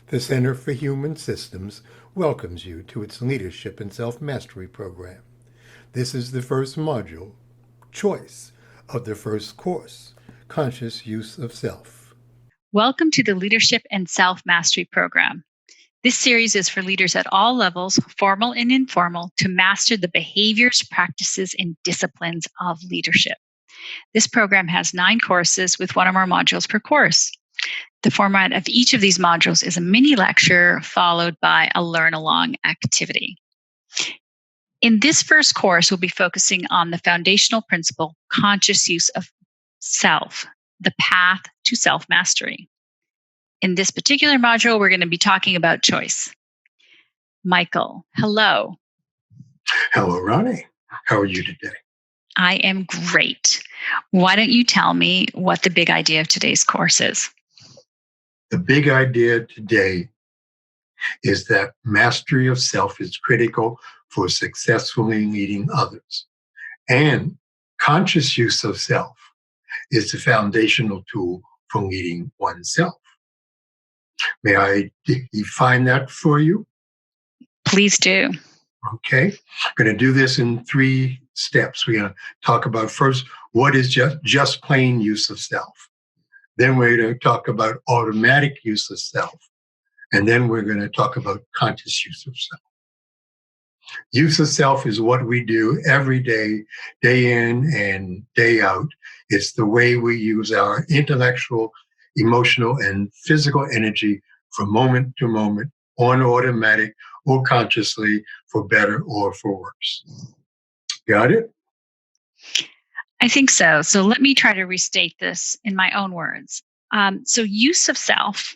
The Center for Human Systems welcomes you to its Leadership and Self-Mastery program. This is the first module, Choice, of the first course, Conscious Use of Self. Welcome to the Leadership and Self-Mastery program. This series is for leaders at all levels, formal and informal, to master the behaviors, practices, and disciplines of leadership. This program has 9 courses with one or more modules per course. The format of each of these modules is a mini lecture followed by a learn-along activity. In this first course, we'll be focusing on the foundational principle, conscious use of self, the path to self-mastery. In this particular module, we're going to be talking about choice. Michael, hello. Hello, Ronnie. How are you today? I am great. Why don't you tell me what the big idea of today's course is? The big idea today is that mastery of self is critical for successfully leading others. And conscious use of self is the foundational tool for leading oneself. May I define that for you? Please do. Okay. I'm going to do this in 3 steps. We're going to talk about first, what is just plain use of self? Then we're going to talk about automatic use of self. And then we're going to talk about conscious use of self. Use of self is what we do every day, day in and day out. It's the way we use our intellectual, emotional, and physical energy from moment to moment, on automatic or consciously, for better or for worse. Got it? I think so. So let me try to restate this in my own words. So use of self,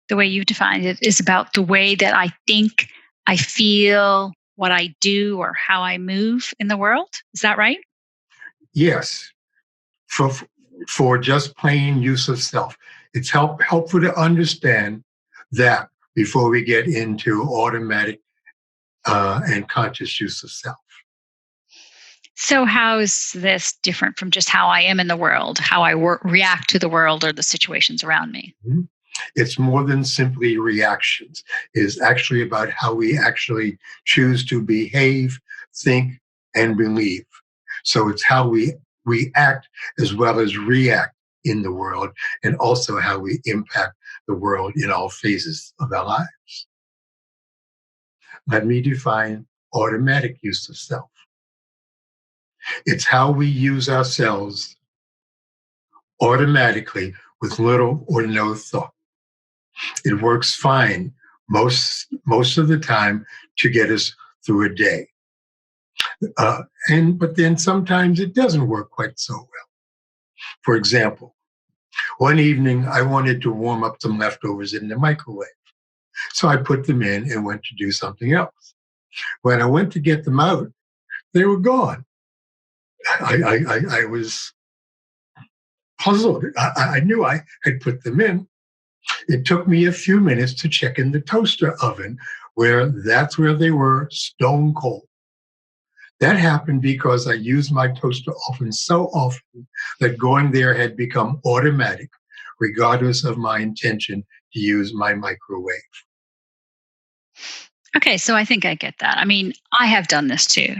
the way you've defined it, is about the way that I think, I feel, what I do, or how I move in the world. Is that right? Yes. For just plain use of self. It's helpful to understand that before we get into automatic and conscious use of self. So how is this different from just how I am in the world, how I react to the world or the situations around me? Mm-hmm. It's more than simply reactions. It is actually about how we actually choose to behave, think, and believe. So it's how we act as well as react in the world, and also how we impact the world in all phases of our lives. Let me define automatic use of self. It's how we use ourselves automatically with little or no thought. It works fine most of the time to get us through a day. But then sometimes it doesn't work quite so well. For example, one evening I wanted to warm up some leftovers in the microwave. So I put them in and went to do something else. When I went to get them out, they were gone. I was puzzled. I knew I had put them in. It took me a few minutes to check in the toaster oven, that's where they were, stone cold. That happened because I used my toaster oven so often that going there had become automatic, regardless of my intention to use my microwave. Okay, so I think I get that. I mean, I have done this too.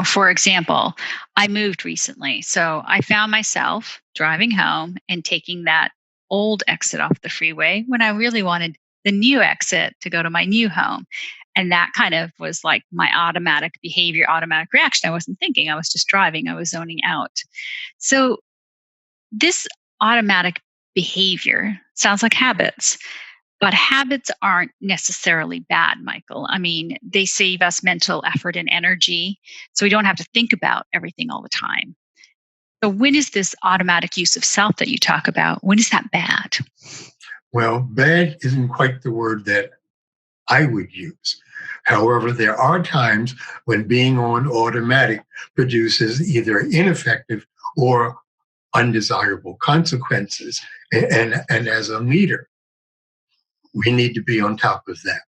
For example, I moved recently. So I found myself driving home and taking that old exit off the freeway when I really wanted the new exit to go to my new home. And that kind of was like my automatic behavior, automatic reaction. I wasn't thinking, I was just driving, I was zoning out. So this automatic behavior sounds like habits. But habits aren't necessarily bad, Michael. I mean, they save us mental effort and energy, so we don't have to think about everything all the time. So when is this automatic use of self that you talk about, when is that bad? Well, bad isn't quite the word that I would use. However, there are times when being on automatic produces either ineffective or undesirable consequences. And as a leader, we need to be on top of that.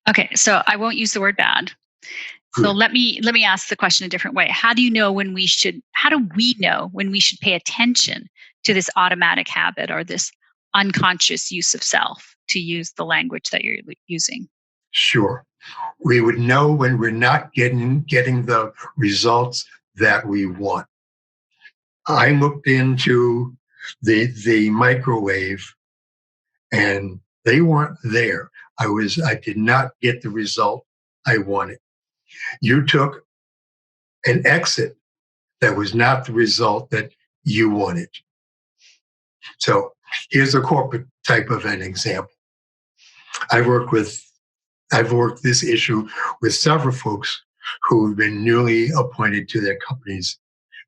Okay, so I won't use the word bad. Good. So let me ask the question a different way. How do we know when we should pay attention to this automatic habit or this unconscious use of self, to use the language that you're using? Sure. We would know when we're not getting the results that we want. I looked into the microwave and they weren't there. I did not get the result I wanted. You took an exit that was not the result that you wanted. So here's a corporate type of an example. I've worked with I've worked this issue with several folks who have been newly appointed to their company's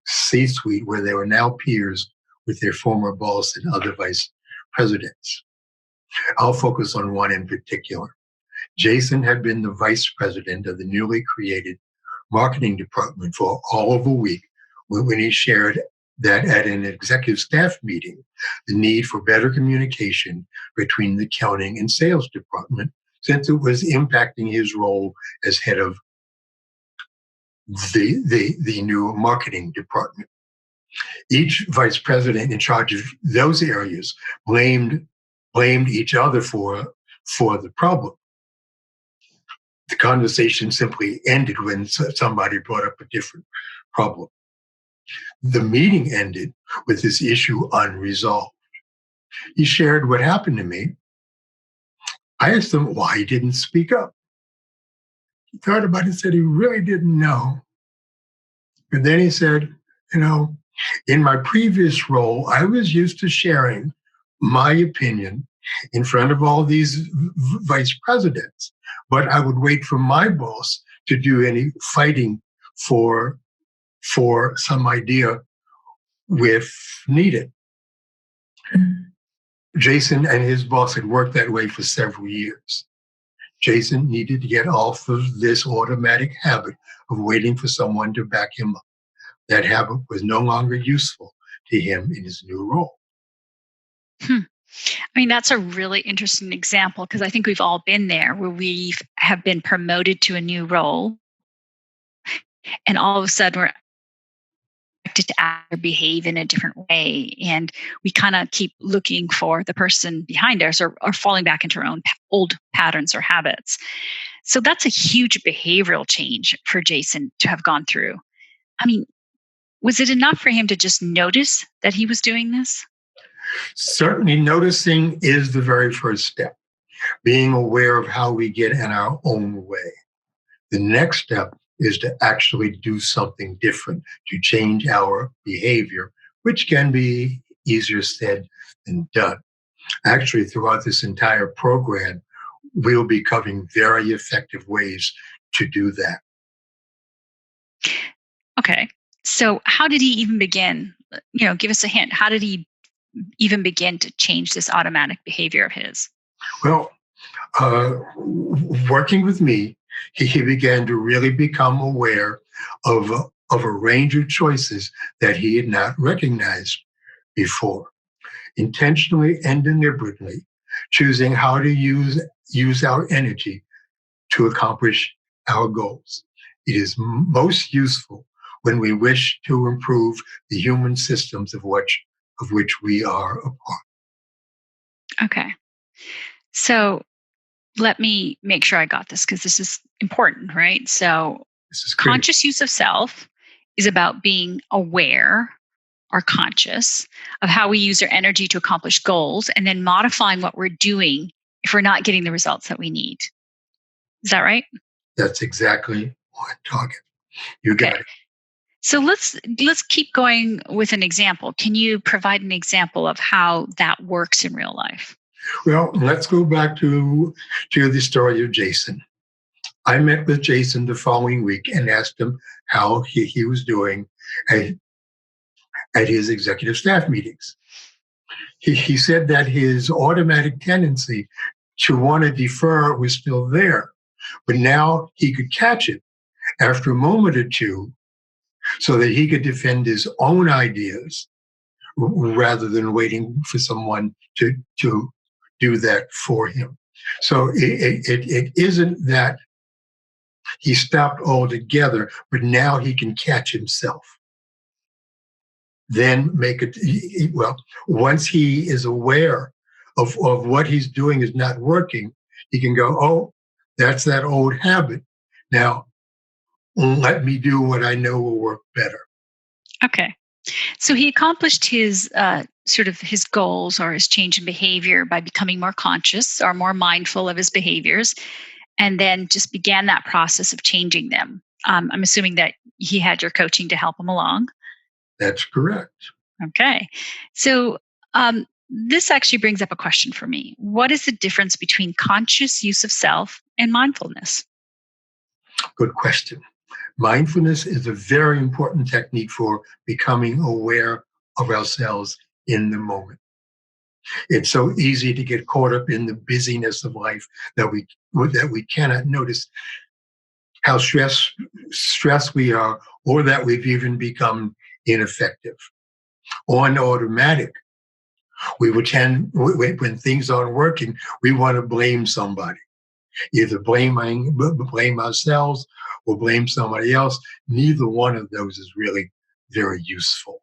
C-suite, where they were now peers with their former boss and other vice presidents. I'll focus on one in particular. Jason had been the vice president of the newly created marketing department for all of a week when he shared that at an executive staff meeting, the need for better communication between the accounting and sales department, since it was impacting his role as head of the new marketing department. Each vice president in charge of those areas blamed each other for the problem. The conversation simply ended when somebody brought up a different problem. The meeting ended with this issue unresolved. He shared what happened to me. I asked him why he didn't speak up. He thought about it and said he really didn't know. And then he said, in my previous role, I was used to sharing my opinion in front of all these vice presidents, but I would wait for my boss to do any fighting for some idea if needed. Jason and his boss had worked that way for several years. Jason needed to get off of this automatic habit of waiting for someone to back him up. That habit was no longer useful to him in his new role. I mean, that's a really interesting example, because I think we've all been there where we have been promoted to a new role, and all of a sudden we're expected to act or behave in a different way. And we kind of keep looking for the person behind us, or falling back into our own old patterns or habits. So that's a huge behavioral change for Jason to have gone through. I mean, was it enough for him to just notice that he was doing this? Certainly, noticing is the very first step, being aware of how we get in our own way. The next step is to actually do something different to change our behavior, which can be easier said than done. Actually, throughout this entire program, we'll be covering very effective ways to do that. Okay. So how did he even begin? Give us a hint. How did he even begin to change this automatic behavior of his? Well, working with me, he began to really become aware of a range of choices that he had not recognized before. Intentionally and deliberately choosing how to use our energy to accomplish our goals. It is most useful when we wish to improve the human systems of which we are a part. Okay. So let me make sure I got this, because this is important, right? So This is critical. conscious use of self is about being aware or conscious of how we use our energy to accomplish goals, and then modifying what we're doing if we're not getting the results that we need. Is that right? That's exactly on target. You got Okay. it. So let's keep going with an example. Can you provide an example of how that works in real life? Well, let's go back to the story of Jason. I met with Jason the following week and asked him how he was doing at his executive staff meetings. He said that his automatic tendency to want to defer was still there, but now he could catch it after a moment or two so that he could defend his own ideas rather than waiting for someone to do that for him. So it isn't that he stopped altogether, but now he can catch himself. Then make it, well, once he is aware of what he's doing is not working, he can go, oh, that's that old habit. Now, let me do what I know will work better. Okay. So he accomplished his sort of his goals or his change in behavior by becoming more conscious or more mindful of his behaviors, and then just began that process of changing them. I'm assuming that he had your coaching to help him along. That's correct. Okay. So this actually brings up a question for me. What is the difference between conscious use of self and mindfulness? Good question. Mindfulness is a very important technique for becoming aware of ourselves in the moment. It's so easy to get caught up in the busyness of life that we cannot notice how stressed we are, or that we've even become ineffective. On automatic, we would tend, when things aren't working, we want to blame somebody, either blame ourselves or blame somebody else. Neither one of those is really very useful.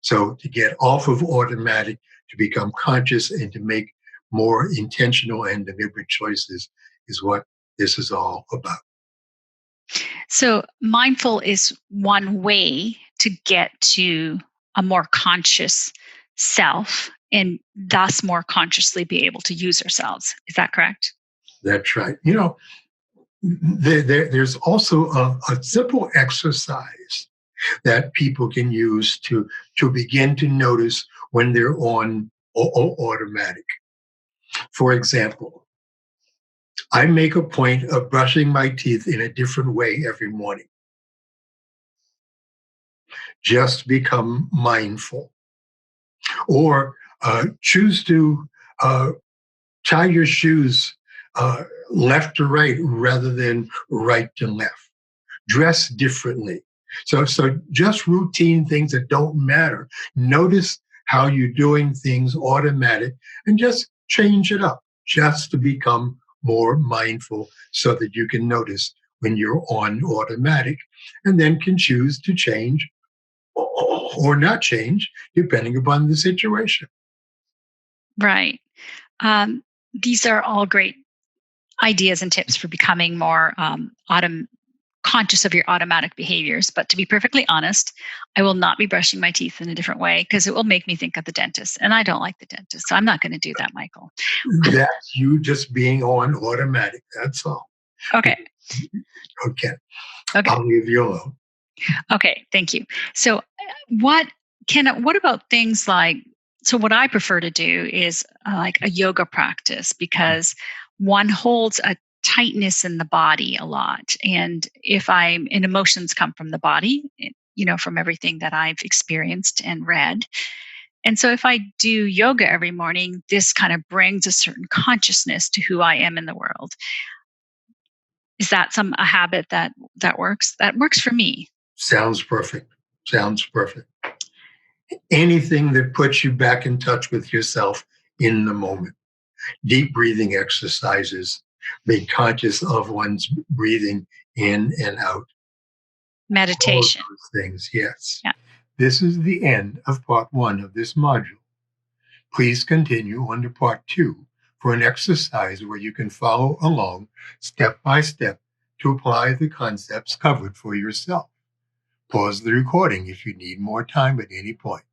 So to get off of automatic, to become conscious and to make more intentional and deliberate choices is what this is all about. So, mindful is one way to get to a more conscious self and thus more consciously be able to use ourselves. Is that correct? That's right. There's also a simple exercise that people can use to begin to notice when they're on automatic. For example, I make a point of brushing my teeth in a different way every morning. Just become mindful. Or choose to uh, tie your shoes left to right rather than right to left. Dress differently. So just routine things that don't matter. Notice how you're doing things automatic and just change it up just to become more mindful so that you can notice when you're on automatic and then can choose to change or not change depending upon the situation. Right. Um, these are all great ideas and tips for becoming more conscious of your automatic behaviors. But to be perfectly honest, I will not be brushing my teeth in a different way because it will make me think of the dentist. And I don't like the dentist. So I'm not going to do that, Michael. That's you just being on automatic. That's all. Okay. Okay. Okay. I'll leave you alone. Okay. Thank you. So, what about things like, so what I prefer to do is like a yoga practice because one holds a tightness in the body a lot. And if I'm and emotions come from the body, from everything that I've experienced and read. And so if I do yoga every morning, this kind of brings a certain consciousness to who I am in the world. Is that a habit that works? That works for me. Sounds perfect. Sounds perfect. Anything that puts you back in touch with yourself in the moment. Deep breathing exercises, being conscious of one's breathing in and out. All of Meditation. those things, yes. Yeah. This is the end of part one of this module. Please continue on to part two for an exercise where you can follow along step by step to apply the concepts covered for yourself. Pause the recording if you need more time at any point.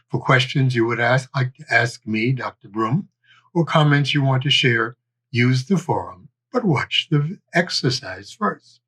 For questions you would like to ask me, Dr. Broom, or comments you want to share, use the forum, but watch the exercise first.